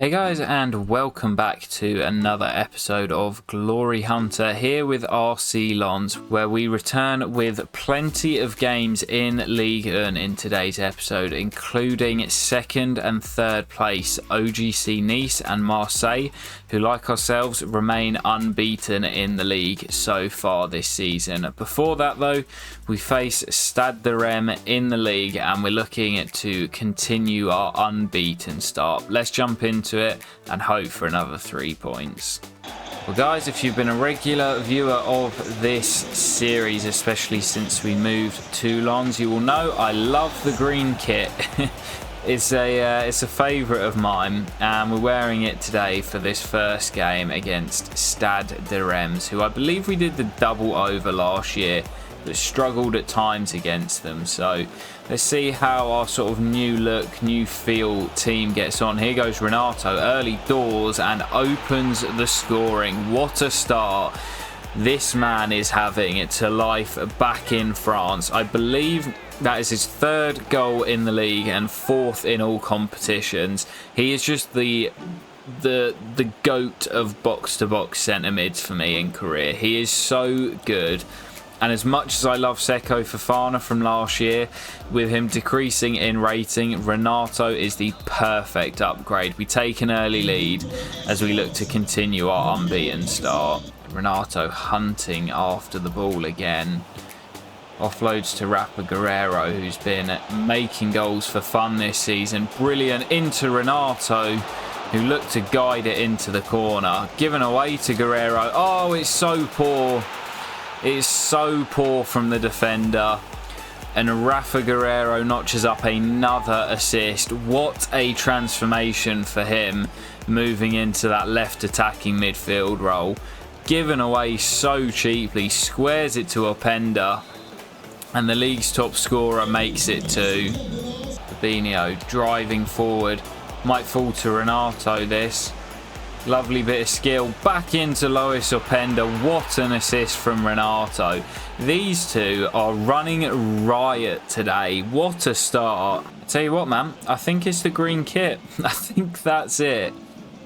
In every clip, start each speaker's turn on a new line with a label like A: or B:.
A: Hey guys, and welcome back to another episode of Glory Hunter here with RC Lons, where we return with plenty of games in Ligue 1 in today's episode, including second and third place OGC Nice and Marseille, who like ourselves remain unbeaten in the league so far this season. Before that though, we face Stade de Reims in the league and we're looking to continue our unbeaten start. Let's jump into it and hope for another 3 points. Well guys, if you've been a regular viewer of this series, especially since we moved to Lons, you will know I love the green kit. It's a favourite of mine, and we're wearing it today for this first game against Stade de Reims, who I believe we did the double over last year, but struggled at times against them. So let's see how our sort of new look, new feel team gets on. Here goes Renato, early doors, and opens the scoring. What a start. This man is having it to life back in France. I believe that is his third goal in the league and fourth in all competitions. He is just the GOAT of box-to-box centre mids for me in career. He is so good. And as much as I love Seko Fofana from last year, with him decreasing in rating, Renato is the perfect upgrade. We take an early lead as we look to continue our unbeaten start. Renato hunting after the ball again. Offloads to Rafa Guerrero, who's been making goals for fun this season. Brilliant into Renato, who looked to guide it into the corner. Given away to Guerrero. Oh, it's so poor. It's so poor from the defender. And Rafa Guerrero notches up another assist. What a transformation for him, moving into that left attacking midfield role. Given away so cheaply, squares it to Openda, and the league's top scorer makes it too. Fabinho driving forward, might fall to Renato this. Lovely bit of skill, back into Lois Openda. What an assist from Renato. These two are running riot today. What a start. I tell you what, man, I think it's the green kit. I think that's it.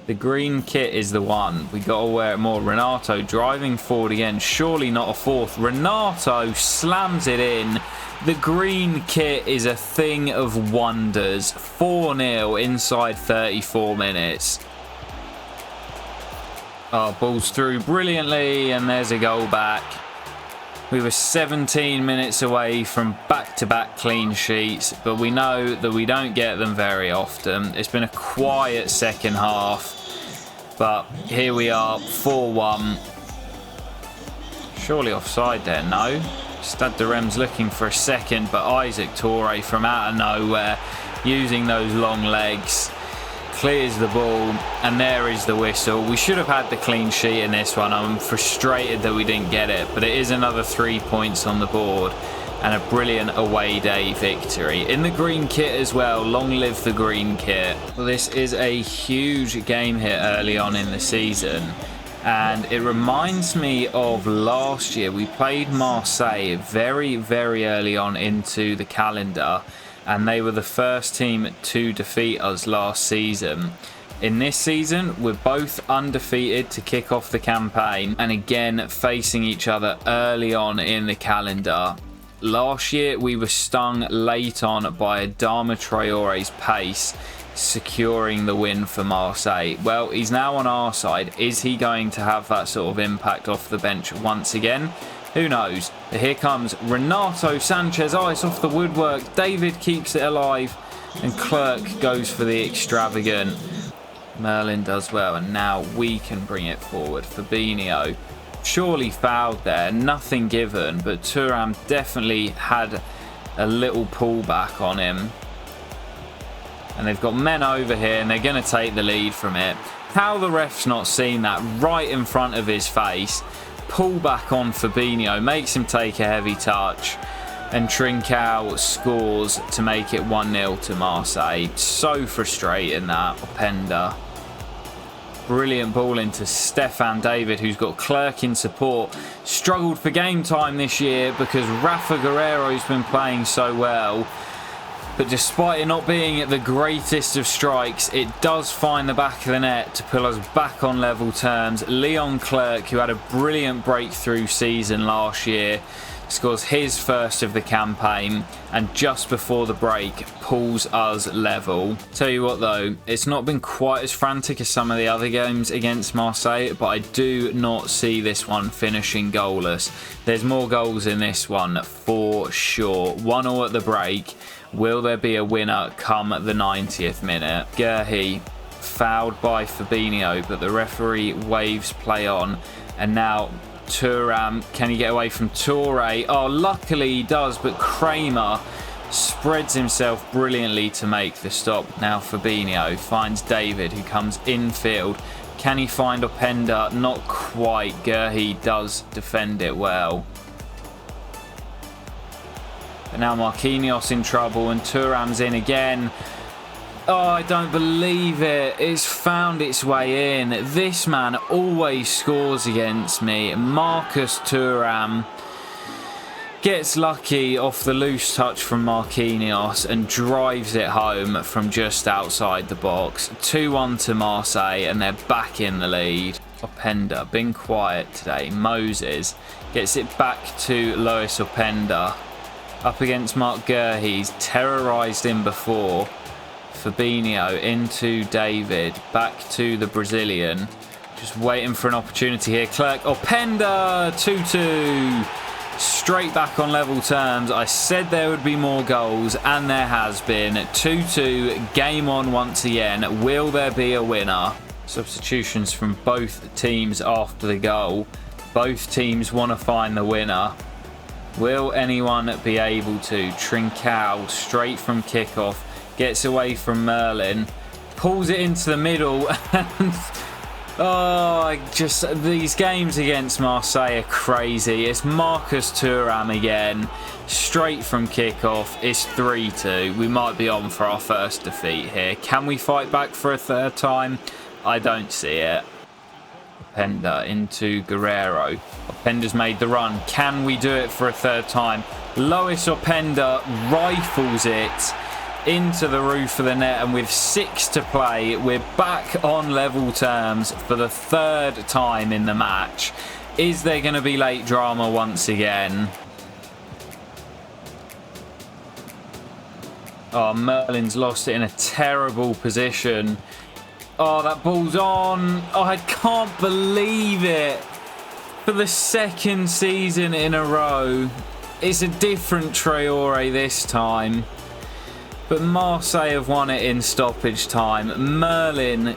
A: The green kit is the one. We got to wear it more. Renato driving forward again. Surely not a fourth. Renato slams it in. The green kit is a thing of wonders. 4-0 inside 34 minutes. Oh, ball's through brilliantly, and there's a goal back. We were 17 minutes away from back-to-back clean sheets, but we know that we don't get them very often. It's been a quiet second half, but here we are, 4-1. Surely offside there, no? Stade de Reims looking for a second, but Isaac Toure from out of nowhere, using those long legs, clears the ball, and there is the whistle. We should have had the clean sheet in this one. I'm frustrated that we didn't get it, but it is another 3 points on the board and a brilliant away day victory. In the green kit as well, long live the green kit. Well, this is a huge game here early on in the season, and it reminds me of last year. We played Marseille very, very early on into the calendar, and they were the first team to defeat us last season. In this season, we're both undefeated to kick off the campaign, and again facing each other early on in the calendar. Last year, we were stung late on by Adama Traore's pace, securing the win for Marseille. Well, he's now on our side. Is he going to have that sort of impact off the bench once again? Who knows? But here comes Renato Sanchez. Oh, it's off the woodwork. David keeps it alive, and Clerk goes for the extravagant. Merlin does well, and now we can bring it forward. Fabinho surely fouled there, nothing given, but Thuram definitely had a little pullback on him. And they've got men over here, and they're going to take the lead from it. How the ref's not seen that right in front of his face. Pull back on Fabinho, makes him take a heavy touch, and Trincao scores to make it 1-0 to Marseille. So frustrating that. Openda. Brilliant ball into Stefan David, who's got Clerk in support. Struggled for game time this year because Rafa Guerrero's been playing so well. But despite it not being the greatest of strikes, it does find the back of the net to pull us back on level terms. Leon Clerc, who had a brilliant breakthrough season last year, scores his first of the campaign, and just before the break pulls us level. Tell you what though, it's not been quite as frantic as some of the other games against Marseille, but I do not see this one finishing goalless. There's more goals in this one for sure. 1-1 at the break. Will there be a winner come the 90th minute? Gerhi fouled by Fabinho, but the referee waves play on, and now Thuram, can he get away from Toure? Oh, luckily he does, but Kramer spreads himself brilliantly to make the stop. Now Fabinho finds David, who comes infield. Can he find Openda? Not quite. Gerhi does defend it well. But now Marquinhos in trouble, and Thuram's in again. Oh, I don't believe it. It's found its way in. This man always scores against me. Marcus Thuram gets lucky off the loose touch from Marquinhos and drives it home from just outside the box. 2-1 to Marseille, and they're back in the lead. Openda, been quiet today. Moses gets it back to Lois Openda. Up against Marc Gerhi. He's terrorised him before. Fabinho into David, back to the Brazilian, just waiting for an opportunity here. Clerc, Openda, 2-2, straight back on level terms. I said there would be more goals, and there has been. 2-2, game on once again. Will there be a winner? Substitutions from both teams after the goal. Both teams want to find the winner. Will anyone be able to? Trincao straight from kickoff. Gets away from Merlin, pulls it into the middle, and just these games against Marseille are crazy. It's Marcus Thuram again, straight from kickoff. It's 3-2. We might be on for our first defeat here. Can we fight back for a third time? I don't see it. Openda into Guerrero. Openda's made the run. Can we do it for a third time? Lois Openda rifles it into the roof of the net, and with 6 to play, we're back on level terms for the third time in the match. Is there going to be late drama once again? Oh, Merlin's lost it in a terrible position. Oh, that ball's on. Oh, I can't believe it. For the second season in a row, it's a different Traore this time. But Marseille have won it in stoppage time. Merlin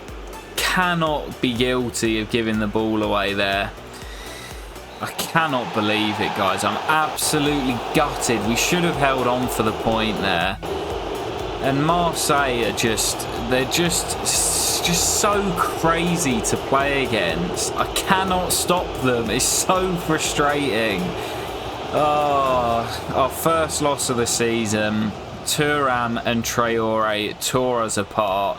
A: cannot be guilty of giving the ball away there. I cannot believe it, guys. I'm absolutely gutted. We should have held on for the point there. And Marseille are they're just so crazy to play against. I cannot stop them. It's so frustrating. Oh, our first loss of the season. Thuram and Traore tore us apart,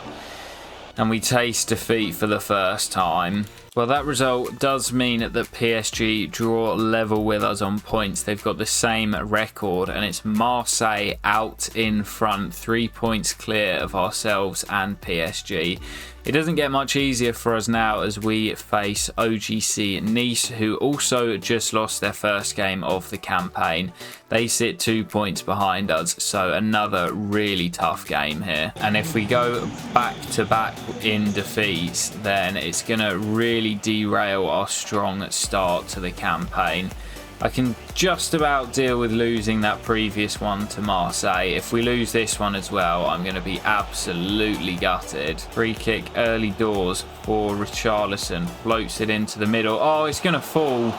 A: and we taste defeat for the first time. Well, that result does mean that PSG draw level with us on points. They've got the same record, and it's Marseille out in front, 3 points clear of ourselves and PSG. It doesn't get much easier for us now as we face OGC Nice, who also just lost their first game of the campaign. They sit 2 points behind us, so another really tough game here. And if we go back to back in defeats, then it's going to really derail our strong start to the campaign. I can just about deal with losing that previous one to Marseille. If we lose this one as well, I'm going to be absolutely gutted. Free kick early doors for Richarlison. Floats it into the middle. Oh, it's going to fall.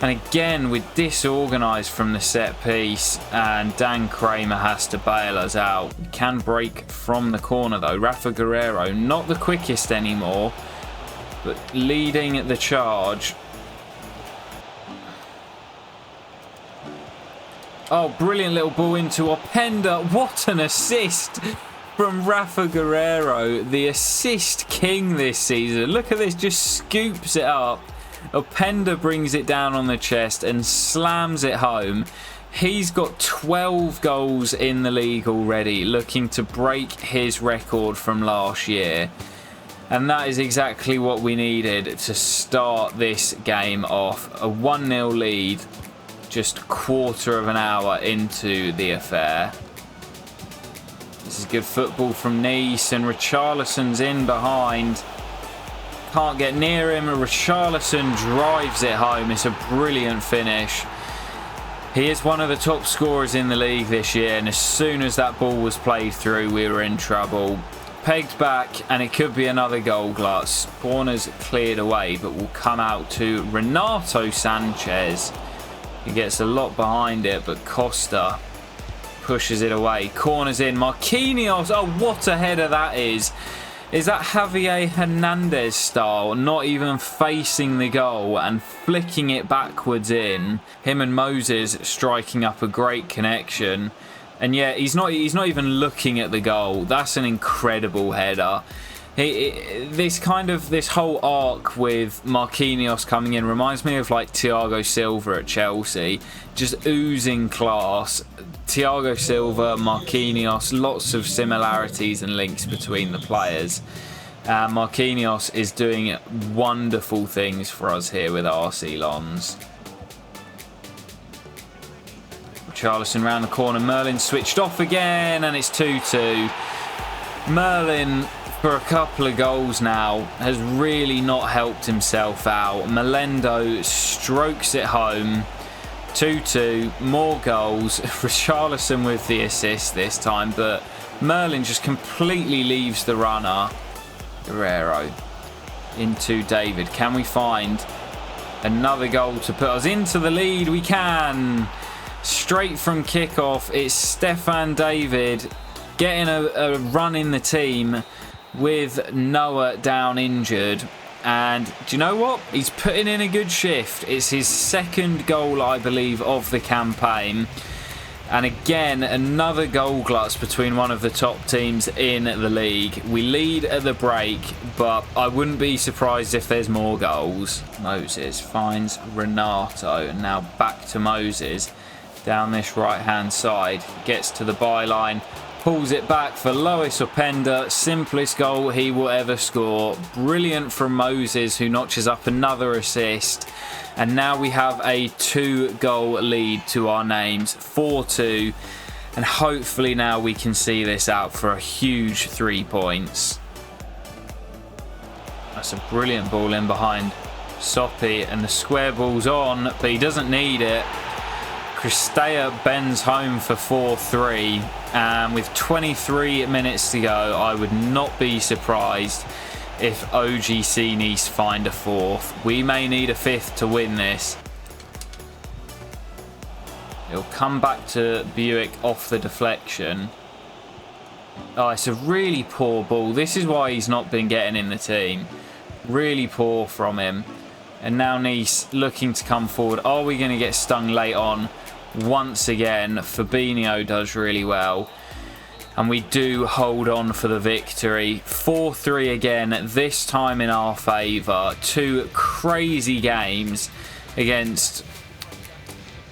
A: And again, we're disorganised from the set piece, and Dan Kramer has to bail us out. We can break from the corner though. Rafa Guerrero, not the quickest anymore, but leading the charge. Oh, brilliant little ball into Openda. What an assist from Rafa Guerrero. The assist king this season. Look at this, just scoops it up. Openda brings it down on the chest and slams it home. He's got 12 goals in the league already, looking to break his record from last year. And that is exactly what we needed to start this game off. A 1-0 lead, just a quarter of an hour into the affair. This is good football from Nice, and Richarlison's in behind. Can't get near him, and Richarlison drives it home. It's a brilliant finish. He is one of the top scorers in the league this year, and as soon as that ball was played through, we were in trouble. Pegged back, and it could be another goal glut. Corner's cleared away, but will come out to Renato Sanchez. He gets a lot behind it, but Costa pushes it away. Corner's in. Marquinhos. Oh, what a header that is. Is that Javier Hernandez style? Not even facing the goal and flicking it backwards in. Him and Moses striking up a great connection. And yeah, he's not even looking at the goal. That's an incredible header. This whole arc with Marquinhos coming in reminds me of like Thiago Silva at Chelsea. Just oozing class. Thiago Silva, Marquinhos, lots of similarities and links between the players. Marquinhos is doing wonderful things for us here with RC Lons. Richarlison round the corner. Merlin switched off again, and it's 2-2. Merlin, for a couple of goals now, has really not helped himself out. Melendo strokes it home. 2-2, more goals. Richarlison with the assist this time, but Merlin just completely leaves the runner. Guerrero into David. Can we find another goal to put us into the lead? We can. Straight from kickoff, it's Stefan David getting a run in the team with Noah down injured. And do you know what? He's putting in a good shift. It's his second goal, I believe, of the campaign. And again, another goal glut between one of the top teams in the league. We lead at the break, but I wouldn't be surprised if there's more goals. Moses finds Renato, and now back to Moses. Down this right-hand side, gets to the byline, pulls it back for Lois Openda. Simplest goal he will ever score. Brilliant from Moses, who notches up another assist. And now we have a 2-goal lead to our names, 4-2. And hopefully now we can see this out for a huge 3 points. That's a brilliant ball in behind Soppy, and the square ball's on, but he doesn't need it. Cristea bends home for 4-3, and with 23 minutes to go, I would not be surprised if OGC Nice find a fourth. We may need a fifth to win this. It'll come back to Buick off the deflection. Oh, it's a really poor ball. This is why he's not been getting in the team. Really poor from him. And now Nice looking to come forward. Are we going to get stung late on? Once again, Fabinho does really well. And we do hold on for the victory. 4-3 again, this time in our favour. 2 crazy games against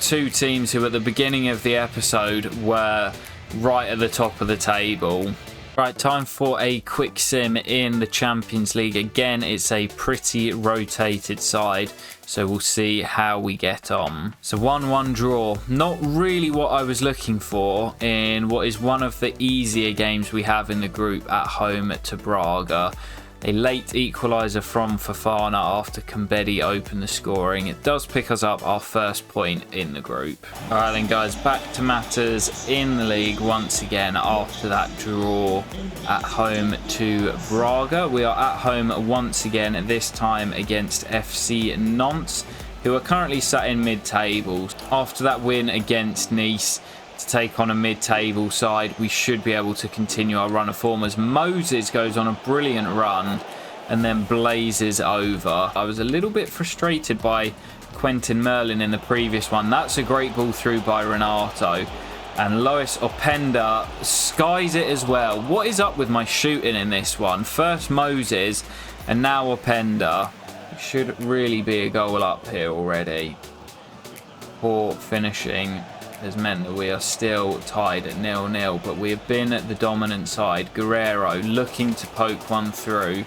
A: 2 teams who at the beginning of the episode were right at the top of the table. Right, time for a quick sim in the Champions League. Again, it's a pretty rotated side, so we'll see how we get on. So 1-1 draw. Not really what I was looking for in what is one of the easier games we have in the group at home to Braga. A late equaliser from Fofana after Kambedi opened the scoring. It does pick us up our first point in the group. Alright then guys, back to matters in the league once again after that draw at home to Braga. We are at home once again, this time against FC Nantes, who are currently sat in mid-table. After that win against Nice to take on a mid-table side, we should be able to continue our run of form as Moses goes on a brilliant run and then blazes over. I was a little bit frustrated by Quentin Merlin in the previous one. That's a great ball through by Renato, and Lois Openda skies it as well. What is up with my shooting in this one? First Moses and now Openda. Should really be a goal up here already. Poor finishing has meant that we are still tied at 0-0, but we have been the dominant side. Guerrero looking to poke one through.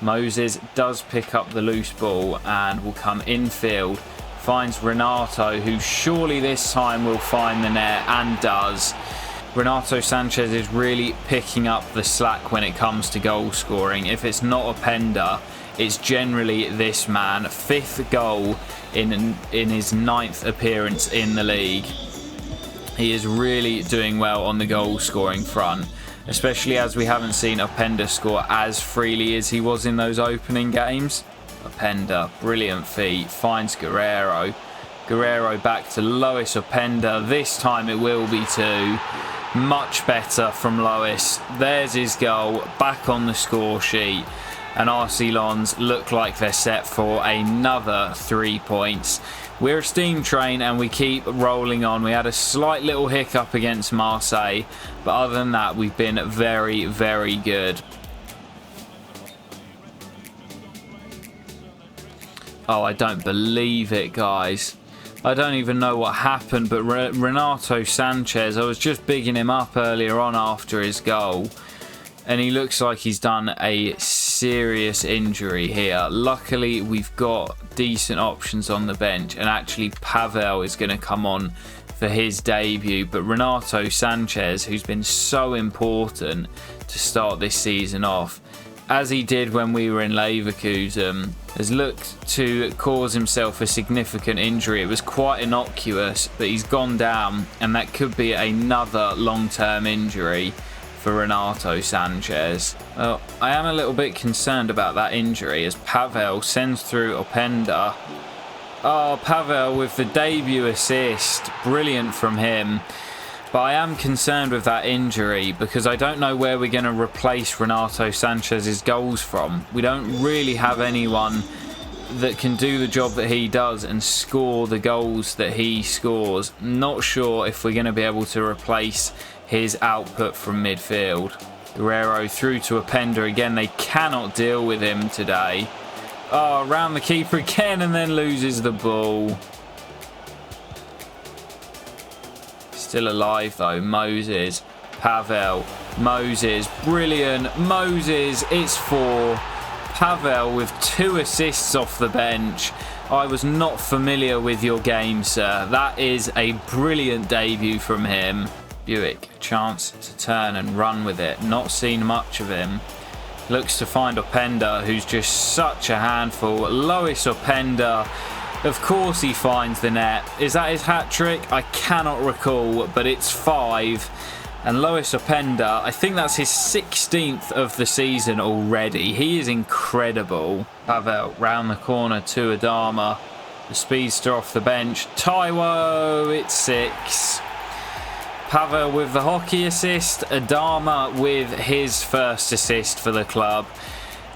A: Moses does pick up the loose ball and will come infield. Finds Renato, who surely this time will find the net, and does. Renato Sanchez is really picking up the slack when it comes to goal scoring. If it's not Openda, it's generally this man. 5th goal in his 9th appearance in the league. He is really doing well on the goal scoring front, especially as we haven't seen Openda score as freely as he was in those opening games. Openda, brilliant feat, finds Guerrero. Guerrero back to Lois Openda. This time it will be 2. Much better from Lois. There's his goal, back on the score sheet. And RC Lens look like they're set for another 3 points. We're a steam train and we keep rolling on. We had a slight little hiccup against Marseille, but other than that, we've been very, very good. Oh, I don't believe it, guys. I don't even know what happened, but Renato Sanchez, I was just bigging him up earlier on after his goal, and he looks like he's done a serious injury here. Luckily, we've got decent options on the bench, and actually Pavel is going to come on for his debut, but Renato Sanchez, who's been so important to start this season off, as he did when we were in Leverkusen, has looked to cause himself a significant injury. It was quite innocuous, but he's gone down, and that could be another long-term injury for Renato Sanchez. Well, I am a little bit concerned about that injury as Pavel sends through Openda. Oh, Pavel with the debut assist. Brilliant from him. But I am concerned with that injury because I don't know where we're going to replace Renato Sanchez's goals from. We don't really have anyone that can do the job that he does and score the goals that he scores. Not sure if we're going to be able to replace his output from midfield. Guerrero through to Openda again. They cannot deal with him today. Oh, around the keeper again and then loses the ball. Still alive though. Moses, Pavel, Moses, brilliant. Moses, it's 4. Pavel with 2 assists off the bench. I was not familiar with your game, sir. That is a brilliant debut from him. Buick, chance to turn and run with it. Not seen much of him. Looks to find Openda, who's just such a handful. Lois Openda. Of course he finds the net. Is that his hat-trick? I cannot recall, but it's 5. And Lois Openda, I think that's his 16th of the season already. He is incredible. Pavel round the corner to Adama. The speedster off the bench. Taiwo, it's 6. Pavel with the hockey assist. Adama with his first assist for the club.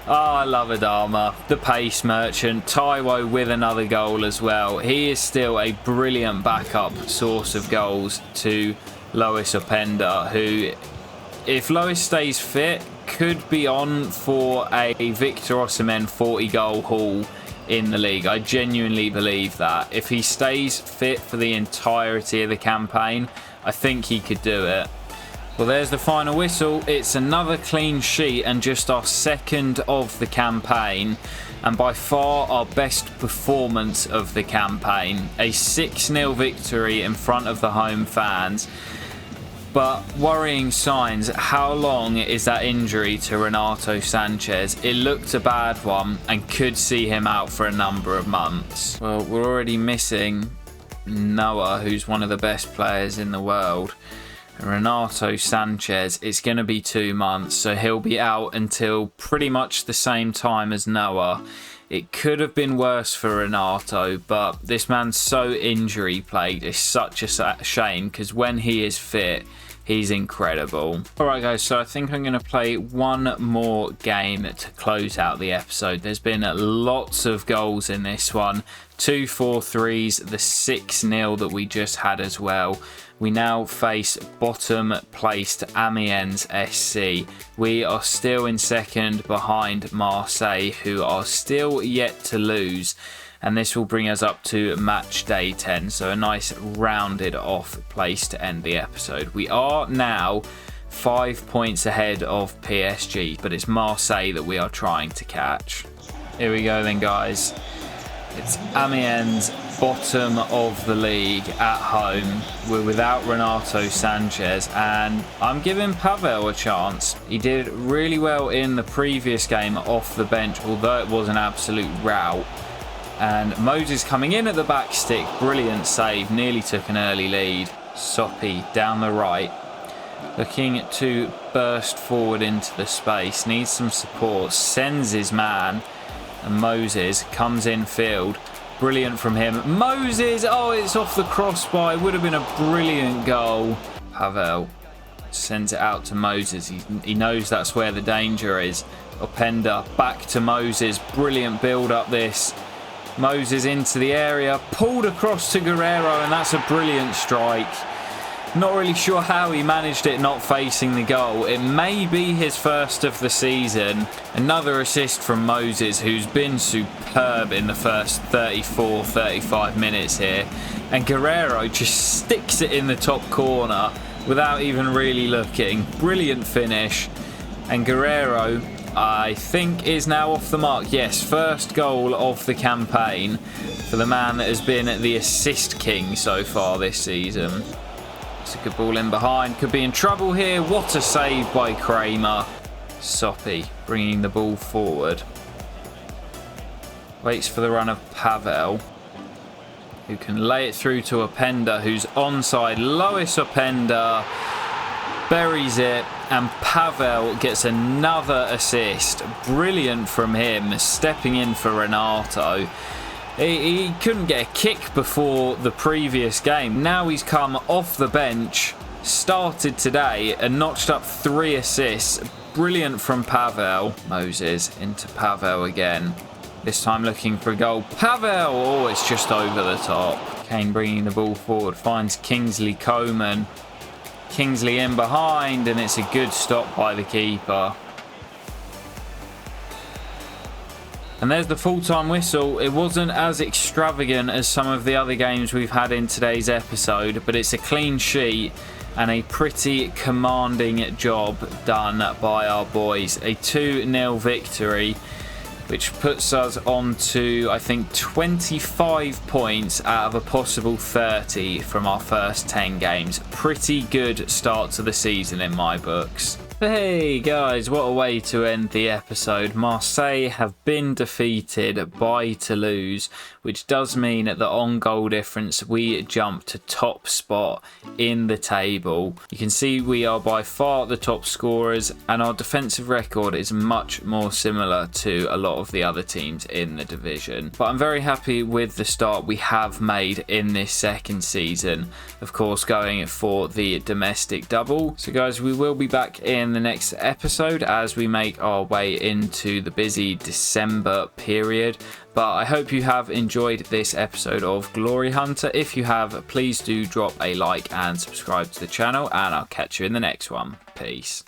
A: Oh, I love Adama, the pace merchant. Taiwo with another goal as well. He is still a brilliant backup source of goals to Lois Openda, who, if Lois stays fit, could be on for a Victor Osimhen 40-goal haul in the league. I genuinely believe that. If he stays fit for the entirety of the campaign, I think he could do it. Well, there's the final whistle. It's another clean sheet and just our 2nd of the campaign, and by far our best performance of the campaign. A 6-0 victory in front of the home fans. But worrying signs. How long is that injury to Renato Sanchez? It looked a bad one and could see him out for a number of months. Well, we're already missing Noah, who's one of the best players in the world. Renato Sanchez, it's going to be 2 months, so he'll be out until pretty much the same time as Noah. It could have been worse for Renato, but this man's so injury plagued. It's such a shame because when he is fit, he's incredible. Alright guys, so I think I'm going to play one more game to close out the episode. There's been lots of goals in this one. 2 4-3s, the 6-0 that we just had as well. We now face bottom placed Amiens SC. We are still in 2nd behind Marseille, who are still yet to lose. and this will bring us up to match day 10. So a nice rounded off place to end the episode. We are now 5 points ahead of PSG, but it's Marseille that we are trying to catch. Here we go then, guys. It's Amiens, bottom of the league at home. We're without Renato Sanchez, and I'm giving Pavel a chance. He did really well in the previous game off the bench, although it was an absolute rout. And Moses coming in at the back stick, brilliant save, nearly took an early lead. Soppy down the right, looking to burst forward into the space, needs some support, sends his man. And Moses comes in field. Brilliant from him. Moses! Oh, it's off the crossbar. It would have been a brilliant goal. Pavel sends it out to Moses. He knows that's where the danger is. Openda back to Moses. Brilliant build up this. Moses into the area. Pulled across to Guerrero, and that's a brilliant strike. Not really sure how he managed it not facing the goal. It may be his first of the season. Another assist from Moses, who's been superb in the first 34-35 minutes here. And Guerrero just sticks it in the top corner without even really looking. Brilliant finish. And Guerrero, I think, is now off the mark. Yes, first goal of the campaign for the man that has been the assist king so far this season. It's a good ball in behind. Could be in trouble here. What a save by Kramer. Soppy bringing the ball forward. Waits for the run of Pavel, who can lay it through to Openda, who's onside. Lois Openda buries it, and Pavel gets another assist. Brilliant from him, stepping in for Renato. He couldn't get a kick before the previous game. Now he's come off the bench, started today, and notched up 3 assists. Brilliant from Pavel. Moses into Pavel again. This time looking for a goal. Pavel! Oh, it's just over the top. Kane bringing the ball forward. Finds Kingsley Coman. Kingsley in behind, and it's a good stop by the keeper. And there's the full-time whistle. It wasn't as extravagant as some of the other games we've had in today's episode, but it's a clean sheet and a pretty commanding job done by our boys. A 2-0 victory, which puts us on to, I think, 25 points out of a possible 30 from our first 10 games. Pretty good start to the season in my books. Hey guys, what a way to end the episode. Marseille have been defeated by Toulouse, which does mean that on goal difference we jump to top spot in the table. You can see we are by far the top scorers, and our defensive record is much more similar to a lot of the other teams in the division. But I'm very happy with the start we have made in this second season, of course going for the domestic double. So guys, we will be back in the next episode as we make our way into the busy December period. But I hope you have enjoyed this episode of Glory Hunter. If you have, please do drop a like and subscribe to the channel, and I'll catch you in the next one. Peace.